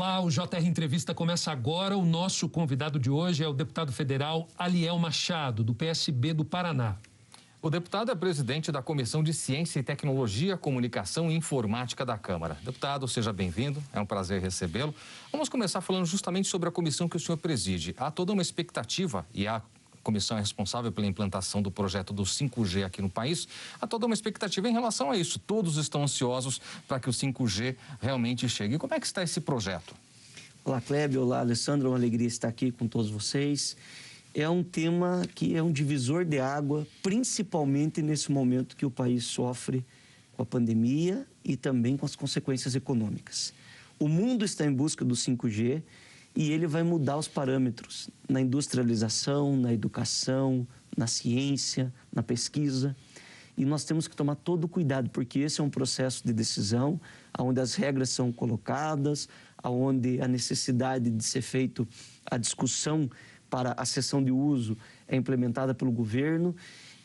Olá, o JR Entrevista começa agora. O nosso convidado de hoje é o deputado federal Aliel Machado, do PSB do Paraná. O deputado é presidente da Comissão de Ciência e Tecnologia, Comunicação e Informática da Câmara. Deputado, seja bem-vindo, é um prazer recebê-lo. Vamos começar falando justamente sobre a comissão que o senhor preside. Há toda uma expectativa, e a comissão é responsável pela implantação do projeto do 5G aqui no país, há toda uma expectativa em relação a isso. Todos estão ansiosos para que o 5G realmente chegue. E como é que está esse projeto? Olá, Clébio. Olá, Alessandro. É uma alegria estar aqui com todos vocês. É um tema que é um divisor de água, principalmente nesse momento que o país sofre com a pandemia e também com as consequências econômicas. O mundo está em busca do 5G e ele vai mudar os parâmetros na industrialização, na educação, na ciência, na pesquisa. E nós temos que tomar todo o cuidado, porque esse é um processo de decisão, onde as regras são colocadas, onde a necessidade de ser feito a discussão para a cessão de uso é implementada pelo governo.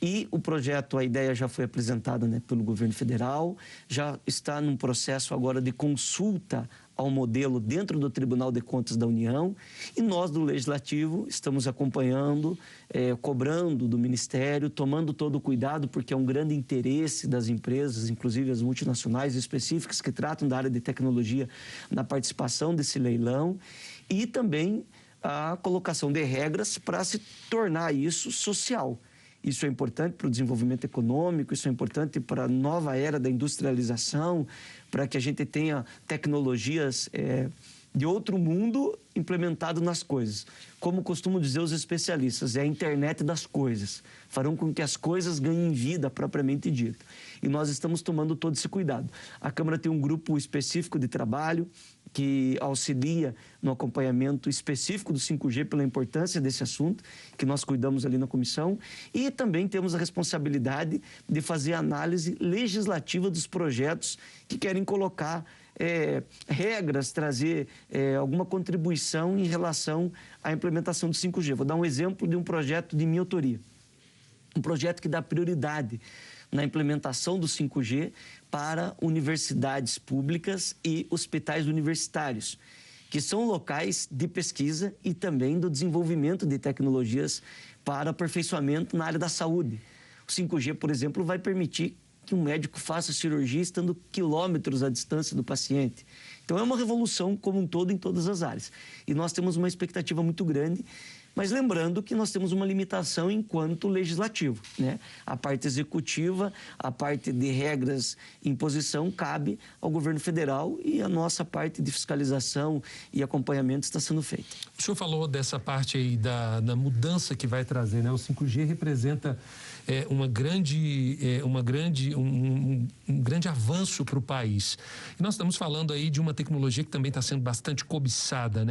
E o projeto, a ideia já foi apresentada, pelo governo federal, já está num processo agora de consulta ao modelo dentro do Tribunal de Contas da União, e nós do Legislativo estamos acompanhando, cobrando do Ministério, tomando todo o cuidado, porque é um grande interesse das empresas, inclusive as multinacionais específicas que tratam da área de tecnologia, na participação desse leilão, e também a colocação de regras para se tornar isso social. Isso é importante para o desenvolvimento econômico, isso é importante para a nova era da industrialização, para que a gente tenha tecnologias de outro mundo implementado nas coisas. Como costumam dizer os especialistas, é a internet das coisas. Farão com que as coisas ganhem vida propriamente dita. E nós estamos tomando todo esse cuidado. A Câmara tem um grupo específico de trabalho que auxilia no acompanhamento específico do 5G pela importância desse assunto, que nós cuidamos ali na comissão, e também temos a responsabilidade de fazer análise legislativa dos projetos que querem colocar regras, trazer alguma contribuição em relação à implementação do 5G. Vou dar um exemplo de um projeto de minha autoria. Um projeto que dá prioridade na implementação do 5G para universidades públicas e hospitais universitários, que são locais de pesquisa e também do desenvolvimento de tecnologias para aperfeiçoamento na área da saúde. O 5G, por exemplo, vai permitir que um médico faça cirurgia estando quilômetros à distância do paciente. Então, é uma revolução como um todo em todas as áreas. E nós temos uma expectativa muito grande, mas lembrando que nós temos uma limitação enquanto legislativo, A parte executiva, a parte de regras e imposição cabe ao governo federal, e a nossa parte de fiscalização e acompanhamento está sendo feita. O senhor falou dessa parte aí da mudança que vai trazer, O 5G representa um grande avanço para o país. E nós estamos falando aí de uma tecnologia que também está sendo bastante cobiçada,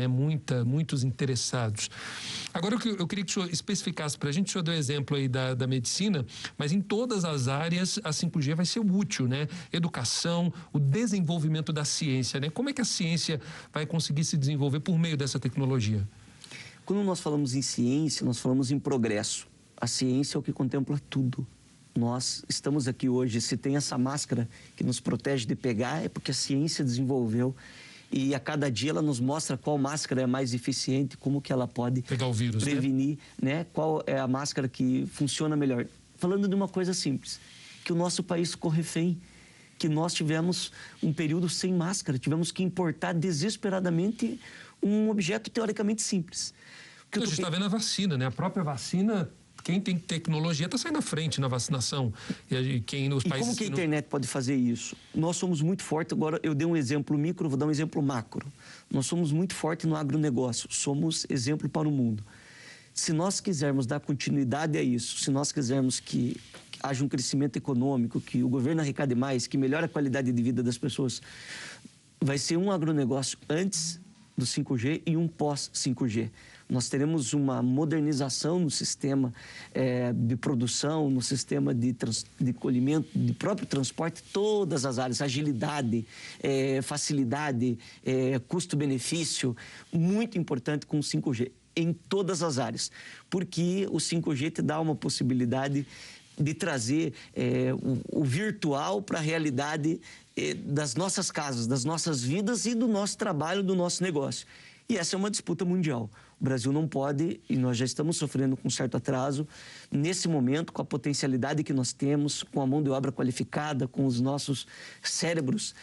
muitos interessados. Agora, eu queria que o senhor especificasse para a gente. O senhor deu exemplo aí da medicina, mas em todas as áreas a 5G vai ser útil, Educação, o desenvolvimento da ciência, Como é que a ciência vai conseguir se desenvolver por meio dessa tecnologia? Quando nós falamos em ciência, nós falamos em progresso. A ciência é o que contempla tudo. Nós estamos aqui hoje, se tem essa máscara que nos protege de pegar, é porque a ciência desenvolveu. E a cada dia ela nos mostra qual máscara é mais eficiente, como que ela pode pegar o vírus, prevenir, Qual é a máscara que funciona melhor. Falando de uma coisa simples, que o nosso país ficou refém, que nós tivemos um período sem máscara, tivemos que importar desesperadamente um objeto teoricamente simples. A gente está vendo a vacina, A própria vacina, quem tem tecnologia está saindo à frente na vacinação. E como que a internet pode fazer isso? Nós somos muito fortes, agora eu dei um exemplo micro, vou dar um exemplo macro. Nós somos muito fortes no agronegócio, somos exemplo para o mundo. Se nós quisermos dar continuidade a isso, se nós quisermos que haja um crescimento econômico, que o governo arrecade mais, que melhore a qualidade de vida das pessoas, vai ser um agronegócio antes do 5G e um pós-5G. Nós teremos uma modernização no sistema de produção, no sistema de colhimento, de próprio transporte, todas as áreas, agilidade, facilidade, custo-benefício, muito importante com o 5G, em todas as áreas, porque o 5G te dá uma possibilidade de trazer o virtual para a realidade das nossas casas, das nossas vidas e do nosso trabalho, do nosso negócio. E essa é uma disputa mundial. O Brasil não pode, e nós já estamos sofrendo com um certo atraso, nesse momento, com a potencialidade que nós temos, com a mão de obra qualificada, com os nossos cérebros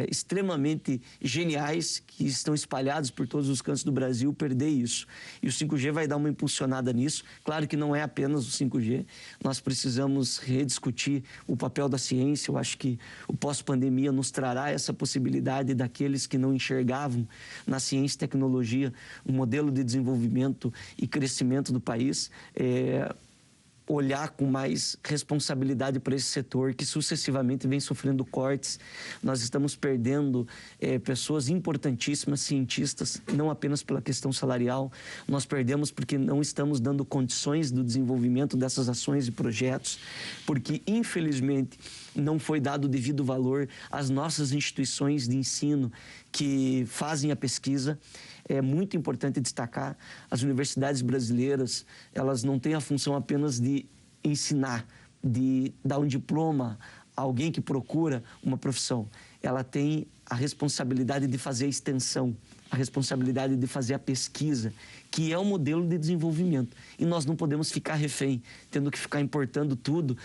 extremamente geniais que estão espalhados por todos os cantos do Brasil, perder isso. E o 5G vai dar uma impulsionada nisso. Claro que não é apenas o 5G. Nós precisamos rediscutir o papel da ciência. Eu acho que o pós-pandemia nos trará essa possibilidade daqueles que não enxergavam na ciência e tecnologia um modelo de desenvolvimento e crescimento do país, olhar com mais responsabilidade para esse setor que sucessivamente vem sofrendo cortes. Nós estamos perdendo pessoas importantíssimas, cientistas, não apenas pela questão salarial. Nós perdemos porque não estamos dando condições do desenvolvimento dessas ações e projetos, porque, infelizmente, não foi dado o devido valor às nossas instituições de ensino que fazem a pesquisa. É muito importante destacar, as universidades brasileiras, elas não têm a função apenas de ensinar, de dar um diploma a alguém que procura uma profissão. Ela tem a responsabilidade de fazer a extensão, a responsabilidade de fazer a pesquisa, que é o modelo de desenvolvimento. E nós não podemos ficar refém, tendo que ficar importando tudo,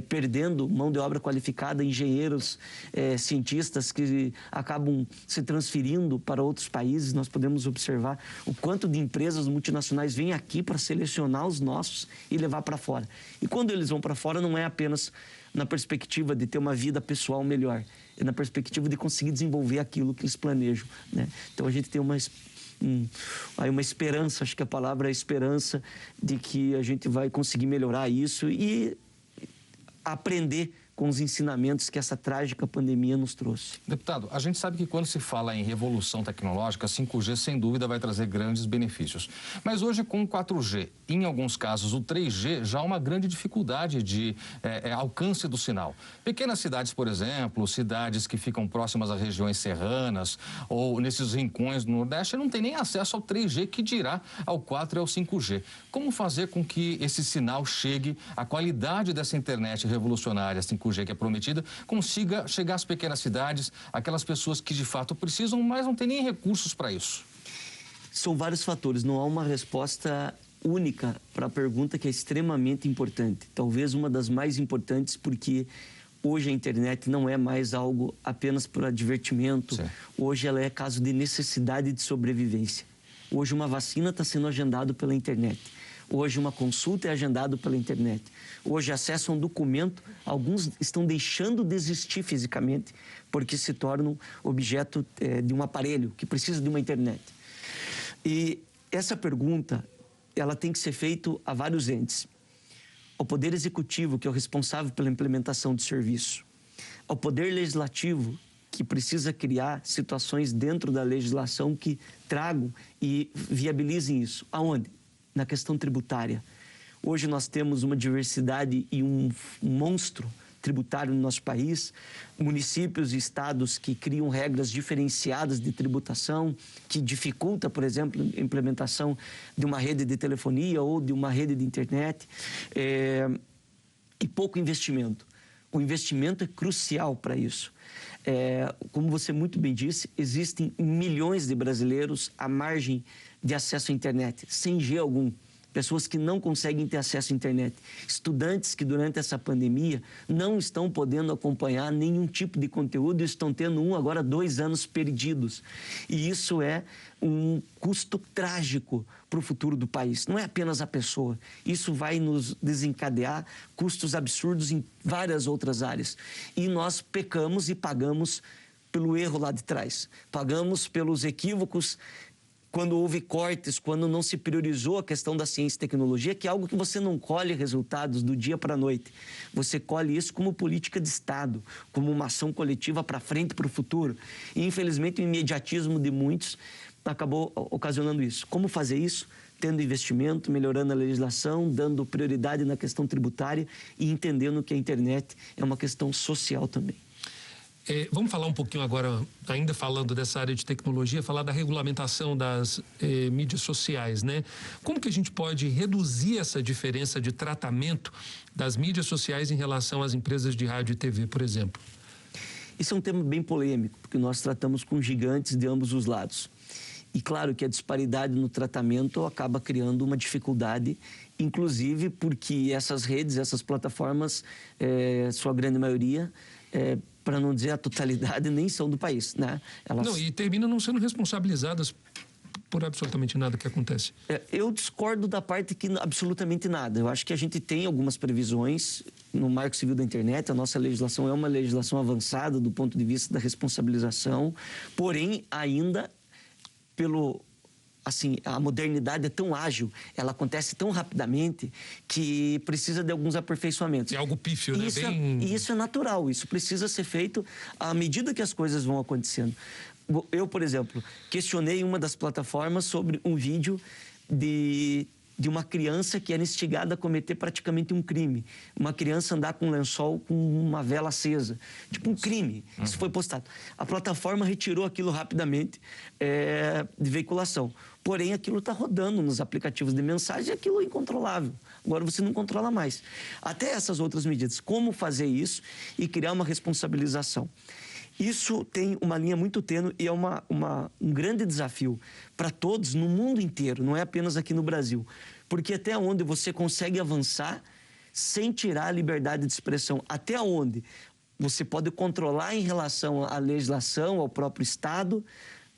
perdendo mão de obra qualificada, engenheiros, cientistas que acabam se transferindo para outros países. Nós podemos observar o quanto de empresas multinacionais vêm aqui para selecionar os nossos e levar para fora. E quando eles vão para fora, não é apenas na perspectiva de ter uma vida pessoal melhor, é na perspectiva de conseguir desenvolver aquilo que eles planejam, né? Então a gente tem uma esperança, acho que a palavra é esperança, de que a gente vai conseguir melhorar isso e aprender com os ensinamentos que essa trágica pandemia nos trouxe. Deputado, a gente sabe que quando se fala em revolução tecnológica, 5G sem dúvida vai trazer grandes benefícios. Mas hoje com o 4G, em alguns casos o 3G, já há uma grande dificuldade de alcance do sinal. Pequenas cidades, por exemplo, cidades que ficam próximas a regiões serranas ou nesses rincões do Nordeste, não tem nem acesso ao 3G, que dirá ao 4 e ao 5G. Como fazer com que esse sinal chegue, a qualidade dessa internet revolucionária 5G que é prometida, consiga chegar às pequenas cidades, aquelas pessoas que de fato precisam, mas não têm nem recursos para isso? São vários fatores, não há uma resposta única para a pergunta, que é extremamente importante. Talvez uma das mais importantes, porque hoje a internet não é mais algo apenas para divertimento. Sim. Hoje ela é caso de necessidade de sobrevivência. Hoje uma vacina está sendo agendada pela internet. Hoje uma consulta é agendada pela internet. Hoje acesso a um documento, alguns estão deixando de existir fisicamente porque se tornam objeto de um aparelho que precisa de uma internet. E essa pergunta, ela tem que ser feita a vários entes. Ao Poder Executivo, que é o responsável pela implementação do serviço. Ao Poder Legislativo, que precisa criar situações dentro da legislação que tragam e viabilizem isso. Aonde? Na questão tributária. Hoje nós temos uma diversidade e um monstro tributário no nosso país, municípios e estados que criam regras diferenciadas de tributação, que dificulta, por exemplo, a implementação de uma rede de telefonia ou de uma rede de internet, e pouco investimento. O investimento é crucial para isso. Como você muito bem disse, existem milhões de brasileiros à margem de acesso à internet, sem G algum. Pessoas que não conseguem ter acesso à internet. Estudantes que durante essa pandemia não estão podendo acompanhar nenhum tipo de conteúdo e estão tendo agora 2 anos perdidos. E isso é um custo trágico para o futuro do país. Não é apenas a pessoa. Isso vai nos desencadear custos absurdos em várias outras áreas. E nós pecamos e pagamos pelo erro lá de trás. Pagamos pelos equívocos quando houve cortes, quando não se priorizou a questão da ciência e tecnologia, que é algo que você não colhe resultados do dia para a noite. Você colhe isso como política de Estado, como uma ação coletiva para frente, para o futuro. E, infelizmente, o imediatismo de muitos acabou ocasionando isso. Como fazer isso? Tendo investimento, melhorando a legislação, dando prioridade na questão tributária e entendendo que a internet é uma questão social também. Vamos falar um pouquinho agora, ainda falando dessa área de tecnologia, falar da regulamentação das mídias sociais, né? Como que a gente pode reduzir essa diferença de tratamento das mídias sociais em relação às empresas de rádio e TV, por exemplo? Isso é um tema bem polêmico, porque nós tratamos com gigantes de ambos os lados. E claro que a disparidade no tratamento acaba criando uma dificuldade, inclusive porque essas redes, essas plataformas, sua grande maioria, para não dizer a totalidade, nem são do país, né? Não, e terminam não sendo responsabilizadas por absolutamente nada que acontece. Eu discordo da parte que absolutamente nada. Eu acho que a gente tem algumas previsões no Marco Civil da Internet. A nossa legislação é uma legislação avançada do ponto de vista da responsabilização, porém, ainda a modernidade é tão ágil, ela acontece tão rapidamente que precisa de alguns aperfeiçoamentos. É algo pífio, né? E isso é natural, isso precisa ser feito à medida que as coisas vão acontecendo. Eu, por exemplo, questionei uma das plataformas sobre um vídeo de uma criança que era instigada a cometer praticamente um crime. Uma criança andar com um lençol com uma vela acesa. Tipo um crime. Isso foi postado. A plataforma retirou aquilo rapidamente de veiculação. Porém, aquilo está rodando nos aplicativos de mensagem e aquilo é incontrolável. Agora você não controla mais. Até essas outras medidas. Como fazer isso e criar uma responsabilização. Isso tem uma linha muito tênue e é um grande desafio para todos no mundo inteiro, não é apenas aqui no Brasil. Porque até onde você consegue avançar sem tirar a liberdade de expressão? Até onde você pode controlar em relação à legislação, ao próprio Estado,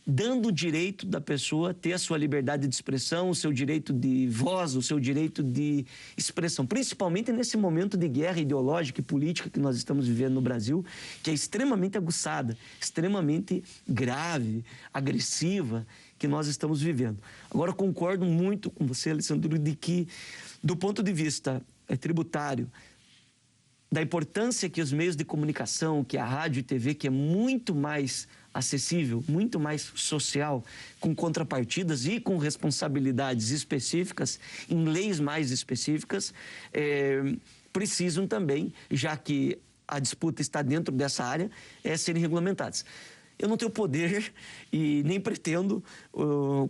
dando o direito da pessoa ter a sua liberdade de expressão, o seu direito de voz, o seu direito de expressão, principalmente nesse momento de guerra ideológica e política que nós estamos vivendo no Brasil, que é extremamente aguçada, extremamente grave, agressiva, que nós estamos vivendo. Agora, concordo muito com você, Alessandro, de que, do ponto de vista tributário, da importância que os meios de comunicação, que a rádio e TV, que é muito mais acessível, muito mais social, com contrapartidas e com responsabilidades específicas, em leis mais específicas, precisam também, já que a disputa está dentro dessa área, serem regulamentadas. Eu não tenho poder e nem pretendo,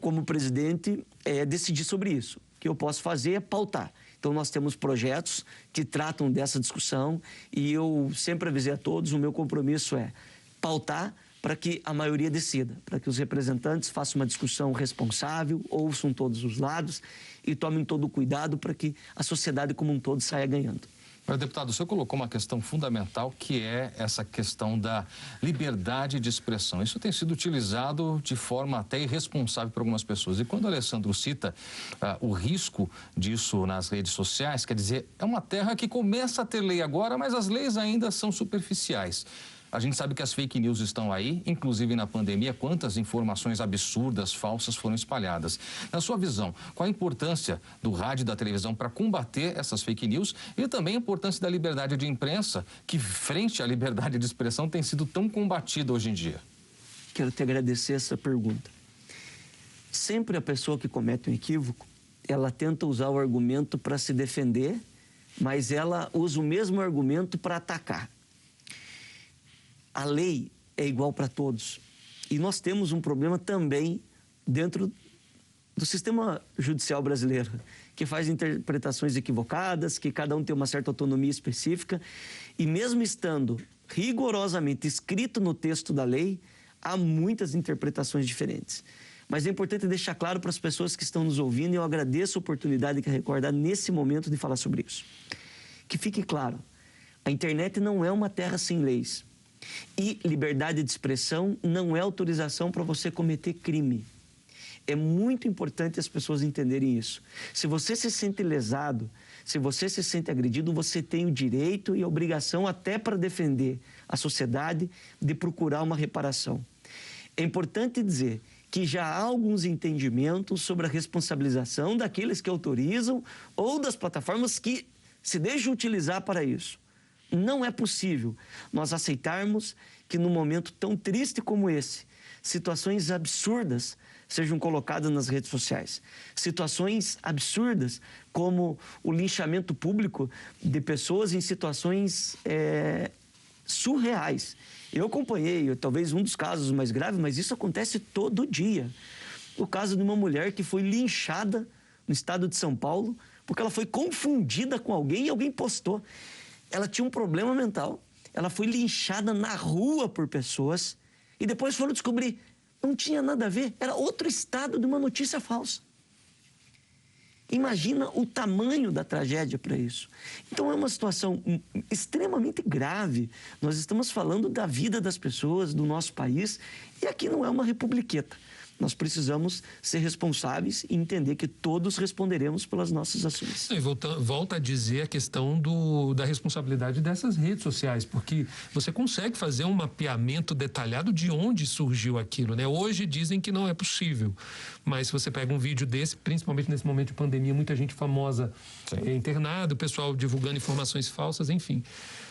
como presidente, decidir sobre isso. O que eu posso fazer é pautar. Então, nós temos projetos que tratam dessa discussão e eu sempre avisei a todos, o meu compromisso é pautar para que a maioria decida, para que os representantes façam uma discussão responsável, ouçam todos os lados e tomem todo o cuidado para que a sociedade como um todo saia ganhando. Mas, deputado, o senhor colocou uma questão fundamental, que é essa questão da liberdade de expressão. Isso tem sido utilizado de forma até irresponsável por algumas pessoas. E quando o Alessandro cita o risco disso nas redes sociais, quer dizer, é uma terra que começa a ter lei agora, mas as leis ainda são superficiais. A gente sabe que as fake news estão aí, inclusive na pandemia, quantas informações absurdas, falsas foram espalhadas. Na sua visão, qual a importância do rádio e da televisão para combater essas fake news e também a importância da liberdade de imprensa, que frente à liberdade de expressão tem sido tão combatida hoje em dia? Quero te agradecer essa pergunta. Sempre a pessoa que comete um equívoco, ela tenta usar o argumento para se defender, mas ela usa o mesmo argumento para atacar. A lei é igual para todos. E nós temos um problema também dentro do sistema judicial brasileiro, que faz interpretações equivocadas, que cada um tem uma certa autonomia específica. E mesmo estando rigorosamente escrito no texto da lei, há muitas interpretações diferentes. Mas é importante deixar claro para as pessoas que estão nos ouvindo, e eu agradeço a oportunidade que a Record dá nesse momento de falar sobre isso. Que fique claro, a internet não é uma terra sem leis. E liberdade de expressão não é autorização para você cometer crime. É muito importante as pessoas entenderem isso. Se você se sente lesado, se você se sente agredido, você tem o direito e a obrigação, até para defender a sociedade, de procurar uma reparação. É importante dizer que já há alguns entendimentos sobre a responsabilização daqueles que autorizam ou das plataformas que se deixam utilizar para isso. Não é possível nós aceitarmos que num momento tão triste como esse, situações absurdas sejam colocadas nas redes sociais. Situações absurdas como o linchamento público de pessoas em situações surreais. Eu acompanhei, talvez um dos casos mais graves, mas isso acontece todo dia. O caso de uma mulher que foi linchada no estado de São Paulo porque ela foi confundida com alguém e alguém postou. Ela tinha um problema mental, ela foi linchada na rua por pessoas e depois foram descobrir, não tinha nada a ver, era outro estado de uma notícia falsa. Imagina o tamanho da tragédia para isso. Então é uma situação extremamente grave. Nós estamos falando da vida das pessoas, do nosso país, e aqui não é uma republiqueta. Nós precisamos ser responsáveis e entender que todos responderemos pelas nossas ações. E volta a dizer a questão da responsabilidade dessas redes sociais, porque você consegue fazer um mapeamento detalhado de onde surgiu aquilo, né? Hoje dizem que não é possível, mas se você pega um vídeo desse, principalmente nesse momento de pandemia, muita gente famosa internada, o pessoal divulgando informações falsas, enfim.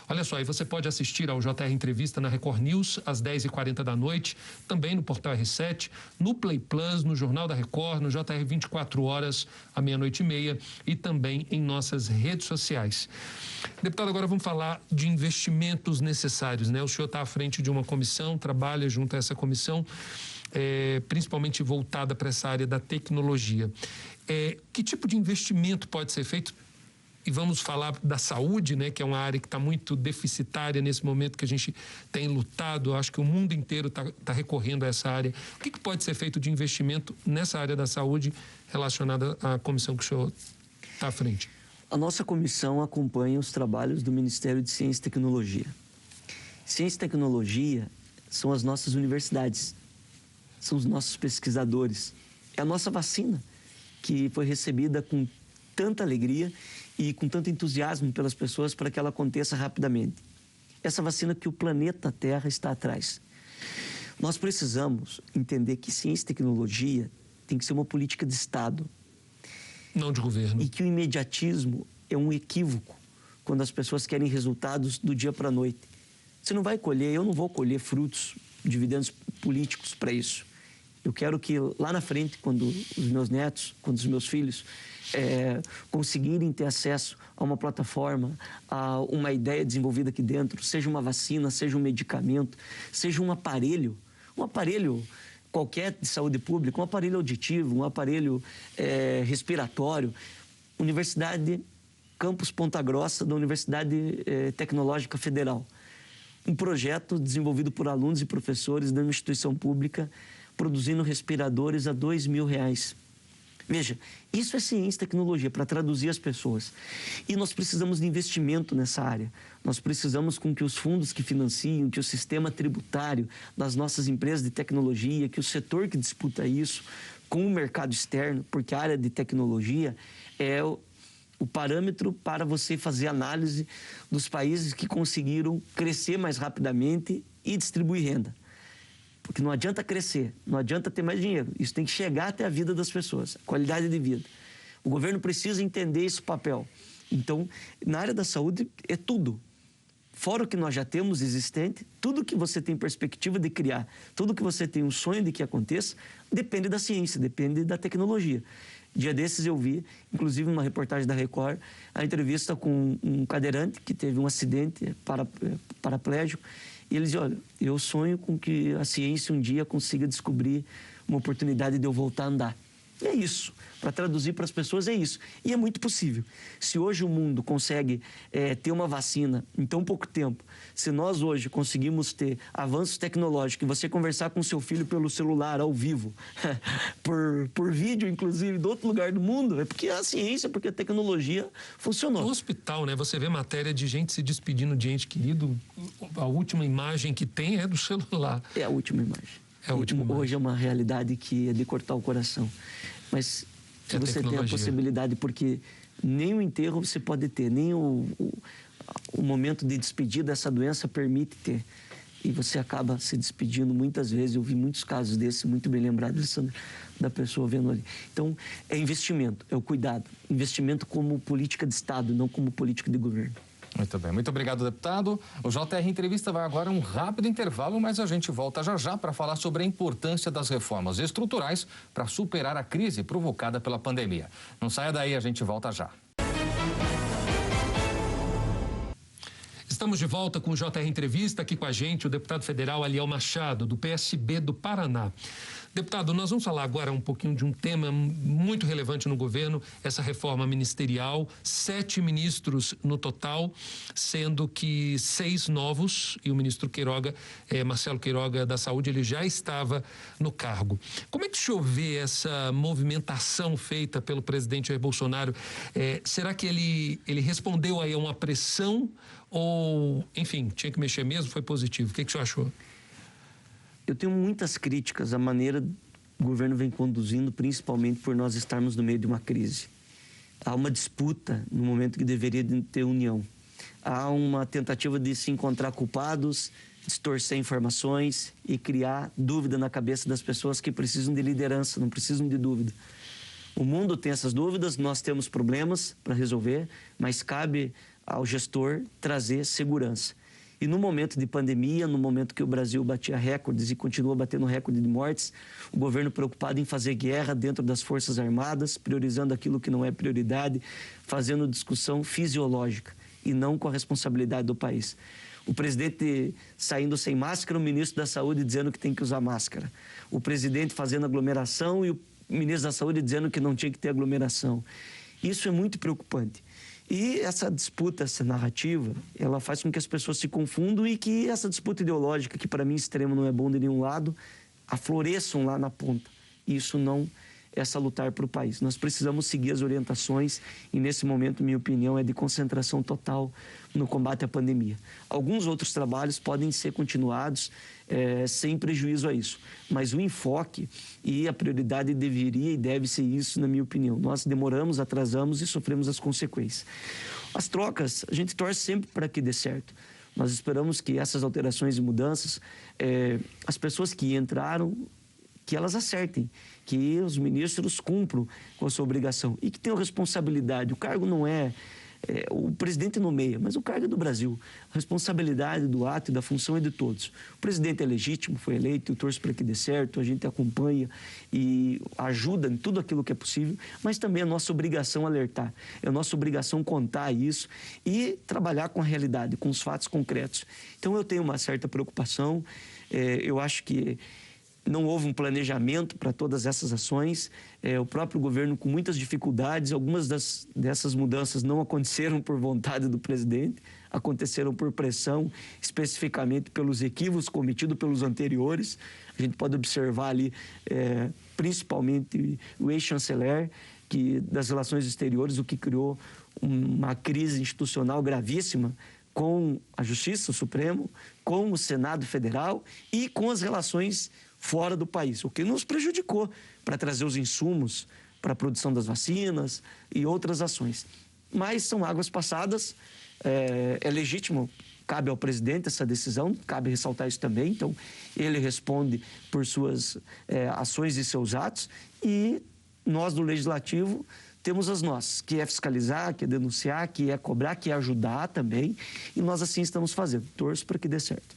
Olha só, aí você pode assistir ao JR Entrevista na Record News às 10h40 da noite, também no Portal R7, no Play Plus, no Jornal da Record, no JR 24 horas, à 00h30 e também em nossas redes sociais. Deputado, agora vamos falar de investimentos necessários, né? O senhor está à frente de uma comissão, trabalha junto a essa comissão, principalmente voltada para essa área da tecnologia. Que tipo de investimento pode ser feito? E vamos falar da saúde, né, que é uma área que está muito deficitária nesse momento que a gente tem lutado. Acho que o mundo inteiro está recorrendo a essa área. O que pode ser feito de investimento nessa área da saúde relacionada à comissão que o senhor está à frente? A nossa comissão acompanha os trabalhos do Ministério de Ciência e Tecnologia. Ciência e Tecnologia são as nossas universidades, são os nossos pesquisadores. É a nossa vacina, que foi recebida com tanta alegria e com tanto entusiasmo pelas pessoas para que ela aconteça rapidamente. Essa vacina que o planeta Terra está atrás. Nós precisamos entender que ciência e tecnologia tem que ser uma política de Estado. Não de governo. E que o imediatismo é um equívoco quando as pessoas querem resultados do dia para a noite. Você não vai colher, eu não vou colher frutos, dividendos políticos para isso. Eu quero que lá na frente, quando os meus netos, quando os meus filhos conseguirem ter acesso a uma plataforma, a uma ideia desenvolvida aqui dentro, seja uma vacina, seja um medicamento, seja um aparelho qualquer de saúde pública, um aparelho auditivo, um aparelho respiratório. Universidade Campus Ponta Grossa, da Universidade Tecnológica Federal. Um projeto desenvolvido por alunos e professores de uma instituição pública, produzindo respiradores a R$2.000. Veja, isso é ciência e tecnologia para traduzir as pessoas. E nós precisamos de investimento nessa área. Nós precisamos com que os fundos que financiam, que o sistema tributário das nossas empresas de tecnologia, que o setor que disputa isso com o mercado externo, porque a área de tecnologia é o parâmetro para você fazer análise dos países que conseguiram crescer mais rapidamente e distribuir renda. Porque não adianta crescer, não adianta ter mais dinheiro. Isso tem que chegar até a vida das pessoas, a qualidade de vida. O governo precisa entender esse papel. Então, na área da saúde, é tudo. Fora o que nós já temos existente, tudo que você tem perspectiva de criar, tudo que você tem um sonho de que aconteça, depende da ciência, depende da tecnologia. Dia desses eu vi, inclusive numa reportagem da Record, a entrevista com um cadeirante que teve um acidente paraplégico. E ele diz, olha, eu sonho com que a ciência um dia consiga descobrir uma oportunidade de eu voltar a andar. E é isso. Para traduzir para as pessoas é isso. E é muito possível. Se hoje o mundo consegue ter uma vacina em tão pouco tempo, se nós hoje conseguimos ter avanços tecnológicos, e você conversar com seu filho pelo celular, ao vivo, por vídeo, inclusive, de outro lugar do mundo, é porque a ciência, porque a tecnologia funcionou. No hospital, né? Você vê matéria de gente se despedindo de ente querido, a última imagem que tem é do celular. É a última imagem. Hoje é uma realidade que é de cortar o coração. Mas se você tem a possibilidade, porque nem o enterro você pode ter, nem o momento de despedir dessa doença permite ter. E você acaba se despedindo muitas vezes. Eu vi muitos casos desses, muito bem lembrado, Alessandro, da pessoa vendo ali. Então, é investimento, é o cuidado. Investimento como política de Estado, não como política de governo. Muito bem, muito obrigado, deputado. O JR Entrevista vai agora a um rápido intervalo, mas a gente volta já para falar sobre a importância das reformas estruturais para superar a crise provocada pela pandemia. Não saia daí, a gente volta já. Estamos de volta com o JR Entrevista, aqui com a gente o deputado federal Aliel Machado, do PSB do Paraná. Deputado, nós vamos falar agora um pouquinho de um tema muito relevante no governo, essa reforma ministerial, 7 ministros no total, sendo que 6 novos, e o ministro Queiroga, Marcelo Queiroga da Saúde, ele já estava no cargo. Como é que o senhor vê essa movimentação feita pelo presidente Jair Bolsonaro? Será que ele respondeu aí a uma pressão ou, enfim, tinha que mexer mesmo, foi positivo? O que o senhor achou? Eu tenho muitas críticas à maneira que o governo vem conduzindo, principalmente por nós estarmos no meio de uma crise. Há uma disputa no momento que deveria ter união. Há uma tentativa de se encontrar culpados, distorcer informações e criar dúvida na cabeça das pessoas que precisam de liderança, não precisam de dúvida. O mundo tem essas dúvidas, nós temos problemas para resolver, mas cabe ao gestor trazer segurança. E no momento de pandemia, no momento que o Brasil batia recordes e continua batendo recorde de mortes, o governo preocupado em fazer guerra dentro das Forças Armadas, priorizando aquilo que não é prioridade, fazendo discussão fisiológica e não com a responsabilidade do país. O presidente saindo sem máscara, o ministro da Saúde dizendo que tem que usar máscara. O presidente fazendo aglomeração e o ministro da Saúde dizendo que não tinha que ter aglomeração. Isso é muito preocupante. E essa disputa, essa narrativa, ela faz com que as pessoas se confundam e que essa disputa ideológica, que para mim extremo não é bom de nenhum lado, afloresçam lá na ponta. Isso não é salutar para o país. Nós precisamos seguir as orientações e, nesse momento, minha opinião é de concentração total no combate à pandemia. Alguns outros trabalhos podem ser continuados sem prejuízo a isso, mas o enfoque e a prioridade deveria e deve ser isso, na minha opinião. Nós demoramos, atrasamos e sofremos as consequências. As trocas, a gente torce sempre para que dê certo. Nós esperamos que essas alterações e mudanças, as pessoas que entraram, que elas acertem, que os ministros cumpram com a sua obrigação e que tenham responsabilidade. O cargo não o presidente nomeia, mas o cargo é do Brasil. A responsabilidade do ato e da função é de todos. O presidente é legítimo, foi eleito, eu torço para que dê certo, a gente acompanha e ajuda em tudo aquilo que é possível, mas também é nossa obrigação alertar, é nossa obrigação contar isso e trabalhar com a realidade, com os fatos concretos. Então eu tenho uma certa preocupação, eu acho que não houve um planejamento para todas essas ações, o próprio governo com muitas dificuldades, algumas dessas mudanças não aconteceram por vontade do presidente, aconteceram por pressão, especificamente pelos equívocos cometidos pelos anteriores. A gente pode observar ali, principalmente o ex-chanceler das relações exteriores, o que criou uma crise institucional gravíssima com a Justiça, o Supremo, com o Senado Federal e com as relações fora do país, o que nos prejudicou para trazer os insumos para a produção das vacinas e outras ações. Mas são águas passadas, é legítimo, cabe ao presidente essa decisão, cabe ressaltar isso também, então ele responde por suas ações e seus atos e nós do Legislativo temos as nossas, que é fiscalizar, que é denunciar, que é cobrar, que é ajudar também e nós assim estamos fazendo. Torço para que dê certo.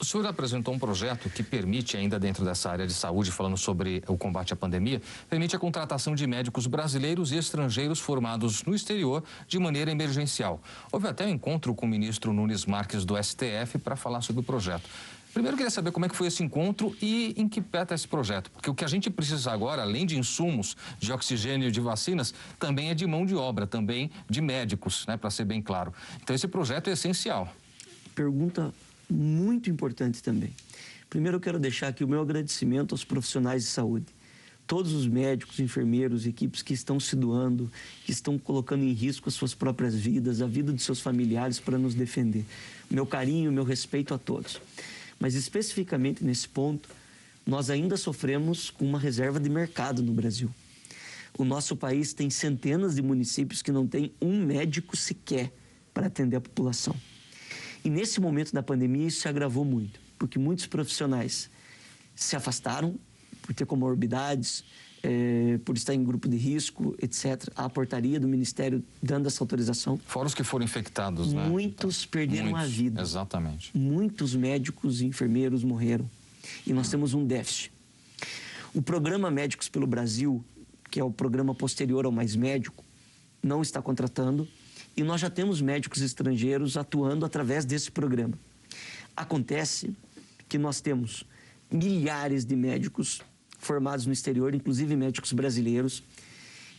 O senhor apresentou um projeto que permite, ainda dentro dessa área de saúde, falando sobre o combate à pandemia, permite a contratação de médicos brasileiros e estrangeiros formados no exterior de maneira emergencial. Houve até um encontro com o ministro Nunes Marques do STF para falar sobre o projeto. Primeiro, eu queria saber como é que foi esse encontro e em que pé está esse projeto. Porque o que a gente precisa agora, além de insumos, de oxigênio e de vacinas, também é de mão de obra, também de médicos, né, para ser bem claro. Então, esse projeto é essencial. Pergunta muito importante também. Primeiro eu quero deixar aqui o meu agradecimento aos profissionais de saúde. Todos os médicos, enfermeiros, equipes que estão se doando, que estão colocando em risco as suas próprias vidas, a vida de seus familiares para nos defender. Meu carinho, meu respeito a todos. Mas especificamente nesse ponto, nós ainda sofremos com uma reserva de mercado no Brasil. O nosso país tem centenas de municípios que não tem um médico sequer para atender a população. E nesse momento da pandemia isso se agravou muito, porque muitos profissionais se afastaram por ter comorbidades, por estar em grupo de risco, etc. A portaria do Ministério dando essa autorização. Fora os que foram infectados, né? Muitos perderam a vida. Exatamente. Muitos médicos e enfermeiros morreram. E nós temos um déficit. O programa Médicos pelo Brasil, que é o programa posterior ao Mais Médico, não está contratando e nós já temos médicos estrangeiros atuando através desse programa. Acontece que nós temos milhares de médicos formados no exterior, inclusive médicos brasileiros,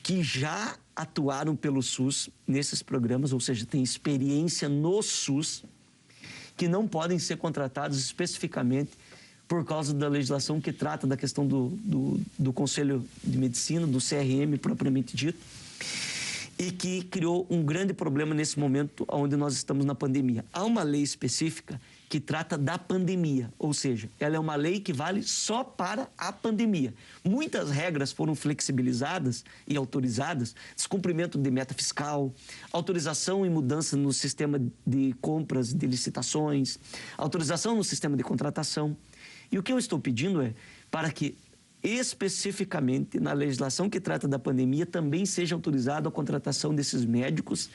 que já atuaram pelo SUS nesses programas, ou seja, têm experiência no SUS, que não podem ser contratados especificamente por causa da legislação que trata da questão do Conselho de Medicina, do CRM propriamente dito, e que criou um grande problema nesse momento onde nós estamos na pandemia. Há uma lei específica que trata da pandemia, ou seja, ela é uma lei que vale só para a pandemia. Muitas regras foram flexibilizadas e autorizadas, descumprimento de meta fiscal, autorização e mudança no sistema de compras, de licitações, autorização no sistema de contratação. E o que eu estou pedindo é para que especificamente na legislação que trata da pandemia também seja autorizada a contratação desses médicos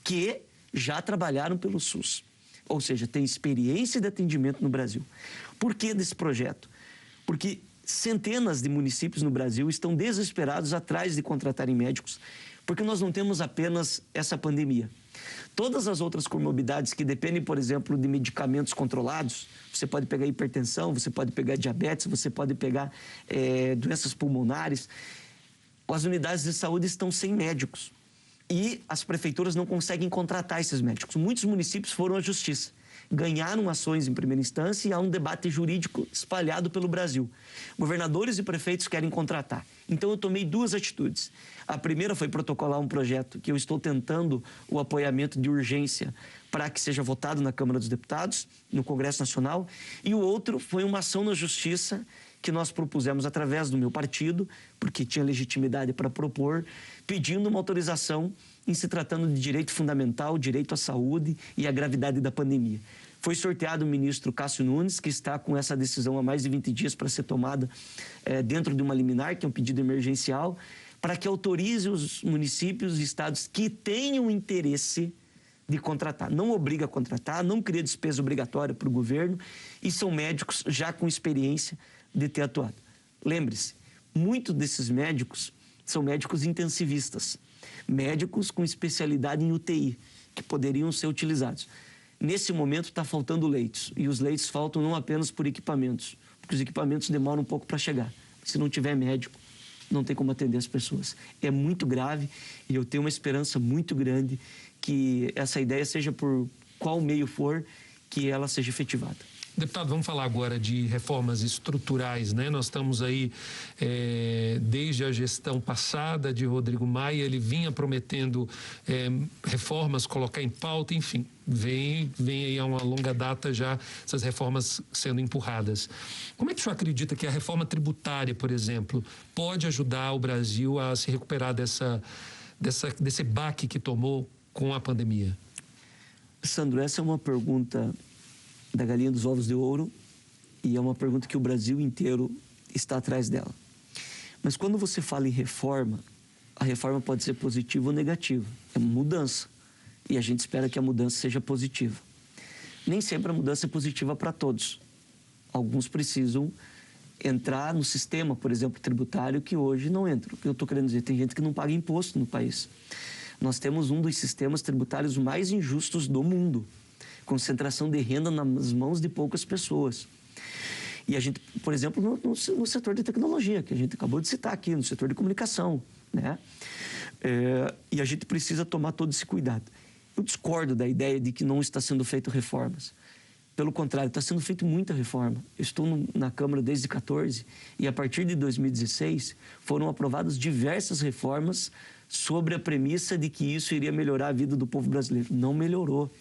que já trabalharam pelo SUS. Ou seja, tem experiência de atendimento no Brasil. Por que desse projeto? Porque centenas de municípios no Brasil estão desesperados atrás de contratarem médicos, porque nós não temos apenas essa pandemia. Todas as outras comorbidades que dependem, por exemplo, de medicamentos controlados, você pode pegar hipertensão, você pode pegar diabetes, você pode pegar doenças pulmonares, as unidades de saúde estão sem médicos. E as prefeituras não conseguem contratar esses médicos. Muitos municípios foram à justiça, ganharam ações em primeira instância e há um debate jurídico espalhado pelo Brasil. Governadores e prefeitos querem contratar. Então eu tomei duas atitudes. A primeira foi protocolar um projeto que eu estou tentando o apoiamento de urgência para que seja votado na Câmara dos Deputados, no Congresso Nacional. E o outro foi uma ação na justiça que nós propusemos através do meu partido, porque tinha legitimidade para propor, pedindo uma autorização em se tratando de direito fundamental, direito à saúde e à gravidade da pandemia. Foi sorteado o ministro Cássio Nunes, que está com essa decisão há mais de 20 dias para ser tomada dentro de uma liminar, que é um pedido emergencial, para que autorize os municípios e estados que tenham interesse de contratar. Não obriga a contratar, não cria despesa obrigatória para o governo e são médicos já com experiência de ter atuado. Lembre-se, muitos desses médicos são médicos intensivistas, médicos com especialidade em UTI, que poderiam ser utilizados. Nesse momento está faltando leitos, e os leitos faltam não apenas por equipamentos, porque os equipamentos demoram um pouco para chegar. Se não tiver médico, não tem como atender as pessoas. É muito grave e eu tenho uma esperança muito grande que essa ideia, seja por qual meio for, que ela seja efetivada. Deputado, vamos falar agora de reformas estruturais, né? Nós estamos aí, desde a gestão passada de Rodrigo Maia, ele vinha prometendo reformas, colocar em pauta, enfim, vem aí há uma longa data já essas reformas sendo empurradas. Como é que o senhor acredita que a reforma tributária, por exemplo, pode ajudar o Brasil a se recuperar desse baque que tomou com a pandemia? Sandro, essa é uma pergunta da galinha dos ovos de ouro e é uma pergunta que o Brasil inteiro está atrás dela. Mas quando você fala em reforma, a reforma pode ser positiva ou negativa. É uma mudança e a gente espera que a mudança seja positiva. Nem sempre a mudança é positiva para todos. Alguns precisam entrar no sistema, por exemplo, tributário, que hoje não entra. O que eu estou querendo dizer? Tem gente que não paga imposto no país. Nós temos um dos sistemas tributários mais injustos do mundo. Concentração de renda nas mãos de poucas pessoas. E a gente, por exemplo, no setor de tecnologia, que a gente acabou de citar aqui, no setor de comunicação, né? E a gente precisa tomar todo esse cuidado. Eu discordo da ideia de que não está sendo feito reformas. Pelo contrário, está sendo feita muita reforma. Eu estou na Câmara desde 2014 e a partir de 2016 foram aprovadas diversas reformas sobre a premissa de que isso iria melhorar a vida do povo brasileiro. Não melhorou.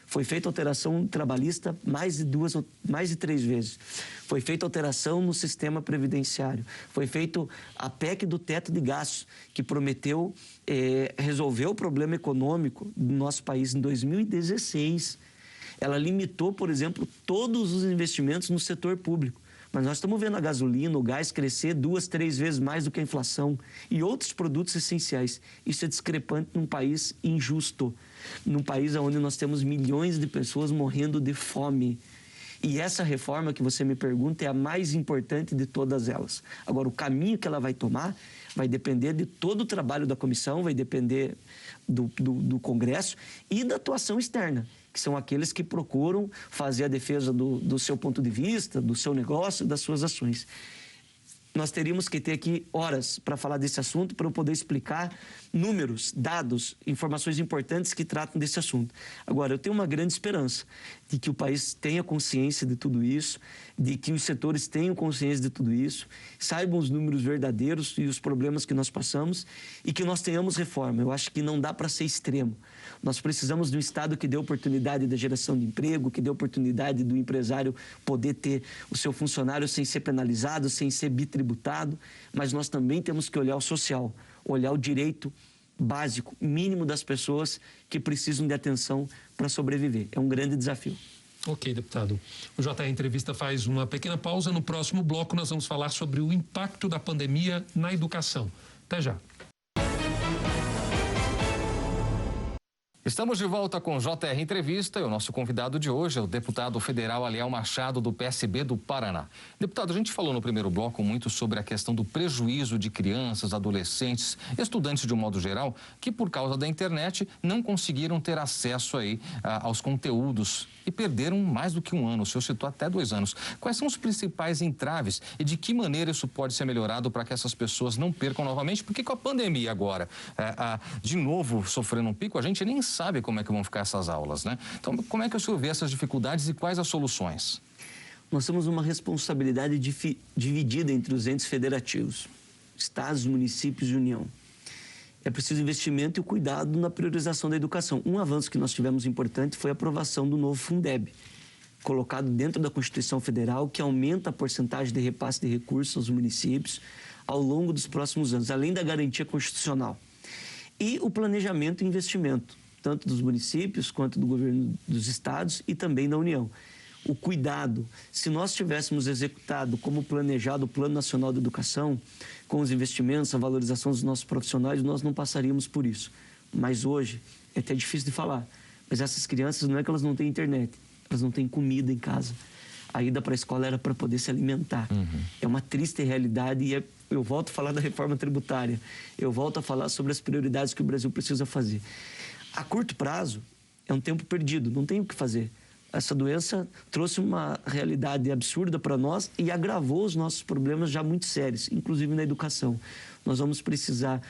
Foi feita alteração trabalhista mais de 3 vezes. Foi feita alteração no sistema previdenciário. Foi feito a PEC do teto de gastos, que prometeu resolver o problema econômico do nosso país em 2016. Ela limitou, por exemplo, todos os investimentos no setor público. Mas nós estamos vendo a gasolina, o gás crescer 2, 3 vezes mais do que a inflação e outros produtos essenciais. Isso é discrepante num país injusto, num país onde nós temos milhões de pessoas morrendo de fome. E essa reforma que você me pergunta é a mais importante de todas elas. Agora, o caminho que ela vai tomar, Vai depender de todo o trabalho da comissão, vai depender do Congresso e da atuação externa, que são aqueles que procuram fazer a defesa do seu ponto de vista, do seu negócio, das suas ações. Nós teríamos que ter aqui horas para falar desse assunto, para eu poder explicar números, dados, informações importantes que tratam desse assunto. Agora, eu tenho uma grande esperança de que o país tenha consciência de tudo isso, de que os setores tenham consciência de tudo isso, saibam os números verdadeiros e os problemas que nós passamos e que nós tenhamos reforma. Eu acho que não dá para ser extremo. Nós precisamos de um Estado que dê oportunidade da geração de emprego, que dê oportunidade do empresário poder ter o seu funcionário sem ser penalizado, sem ser bitributado, mas nós também temos que olhar o social, olhar o direito básico, mínimo das pessoas que precisam de atenção para sobreviver. É um grande desafio. Ok, deputado. O JR Entrevista faz uma pequena pausa. No próximo bloco, nós vamos falar sobre o impacto da pandemia na educação. Até já. Estamos de volta com o JR Entrevista e o nosso convidado de hoje é o deputado federal Aliel Machado, do PSB do Paraná. Deputado, a gente falou no primeiro bloco muito sobre a questão do prejuízo de crianças, adolescentes, estudantes de um modo geral, que por causa da internet não conseguiram ter acesso aí aos conteúdos e perderam mais do que um ano, o senhor citou até 2 anos. Quais são os principais entraves e de que maneira isso pode ser melhorado para que essas pessoas não percam novamente? Porque com a pandemia agora, de novo sofrendo um pico, a gente nem sabe como é que vão ficar essas aulas, né? Então, como é que o senhor vê essas dificuldades e quais as soluções? Nós temos uma responsabilidade dividida entre os entes federativos, estados, municípios e União. É preciso investimento e cuidado na priorização da educação. Um avanço que nós tivemos importante foi a aprovação do novo Fundeb, colocado dentro da Constituição Federal, que aumenta a porcentagem de repasse de recursos aos municípios ao longo dos próximos anos, além da garantia constitucional. E o planejamento e investimento, tanto dos municípios quanto do governo dos estados e também da União. O cuidado, se nós tivéssemos executado como planejado o Plano Nacional de Educação, com os investimentos, a valorização dos nossos profissionais, nós não passaríamos por isso. Mas hoje, é até difícil de falar, mas essas crianças não é que elas não têm internet, elas não têm comida em casa. A ida para a escola era para poder se alimentar. É uma triste realidade e eu volto a falar da reforma tributária, eu volto a falar sobre as prioridades que o Brasil precisa fazer. A curto prazo, é um tempo perdido, não tem o que fazer. Essa doença trouxe uma realidade absurda para nós e agravou os nossos problemas já muito sérios, inclusive na educação. Nós vamos precisar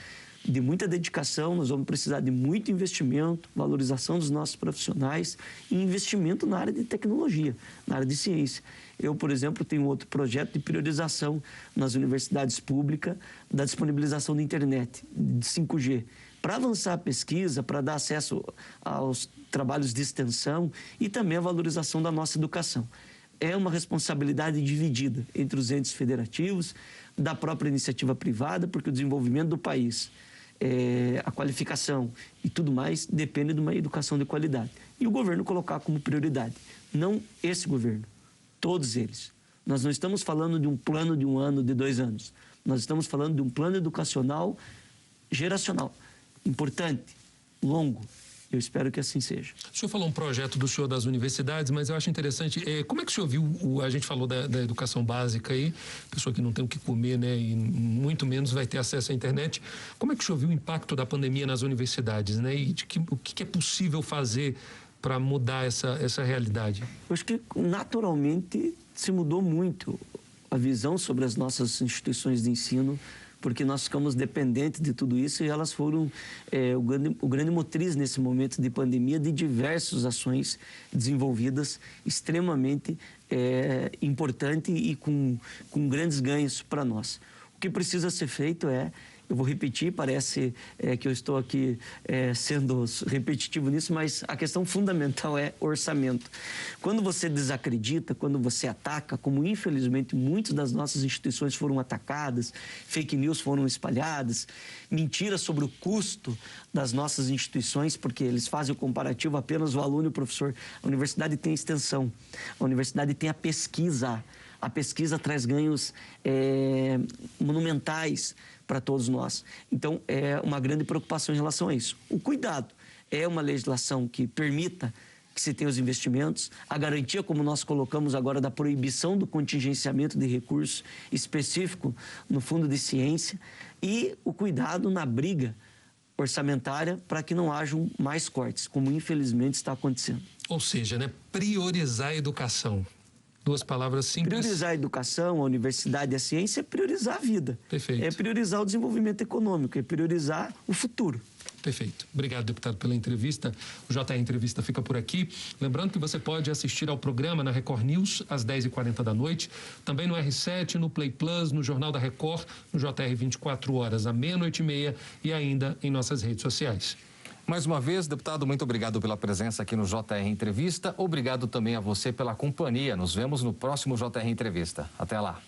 de muita dedicação, nós vamos precisar de muito investimento, valorização dos nossos profissionais e investimento na área de tecnologia, na área de ciência. Eu, por exemplo, tenho outro projeto de priorização nas universidades públicas da disponibilização da internet, de 5G, para avançar a pesquisa, para dar acesso aos trabalhos de extensão e também a valorização da nossa educação. É uma responsabilidade dividida entre os entes federativos, da própria iniciativa privada, porque o desenvolvimento do país, a qualificação e tudo mais depende de uma educação de qualidade. E o governo colocar como prioridade. Não esse governo, todos eles. Nós não estamos falando de um plano de 1 ano, de 2 anos. Nós estamos falando de um plano educacional geracional. Importante, longo. Eu espero que assim seja. O senhor falou um projeto do senhor das universidades, mas eu acho interessante, como é que o senhor viu, a gente falou da educação básica aí, pessoa que não tem o que comer, né, e muito menos vai ter acesso à internet. Como é que o senhor viu o impacto da pandemia nas universidades, né, e o que é possível fazer para mudar essa realidade? Eu acho que naturalmente se mudou muito a visão sobre as nossas instituições de ensino, porque nós ficamos dependentes de tudo isso e elas foram o grande motriz nesse momento de pandemia de diversas ações desenvolvidas extremamente importante e com grandes ganhos para nós. O que precisa ser feito eu vou repetir, parece que eu estou aqui sendo repetitivo nisso, mas a questão fundamental é orçamento. Quando você desacredita, quando você ataca, como infelizmente muitas das nossas instituições foram atacadas, fake news foram espalhadas, mentiras sobre o custo das nossas instituições, porque eles fazem o comparativo apenas o aluno e o professor. A universidade tem extensão, a universidade tem a pesquisa. A pesquisa traz ganhos monumentais para todos nós. Então, é uma grande preocupação em relação a isso. O cuidado é uma legislação que permita que se tenha os investimentos, a garantia, como nós colocamos agora, da proibição do contingenciamento de recurso específico no Fundo de Ciência e o cuidado na briga orçamentária para que não hajam mais cortes, como infelizmente está acontecendo. Ou seja, né, priorizar a educação. Duas palavras simples. Priorizar a educação, a universidade e a ciência é priorizar a vida. Perfeito. É priorizar o desenvolvimento econômico, é priorizar o futuro. Perfeito. Obrigado, deputado, pela entrevista. O JR Entrevista fica por aqui. Lembrando que você pode assistir ao programa na Record News às 10h40 da noite, também no R7, no Play Plus, no Jornal da Record, no JR 24 horas, à meia-noite e meia e ainda em nossas redes sociais. Mais uma vez, deputado, muito obrigado pela presença aqui no JR Entrevista. Obrigado também a você pela companhia. Nos vemos no próximo JR Entrevista. Até lá.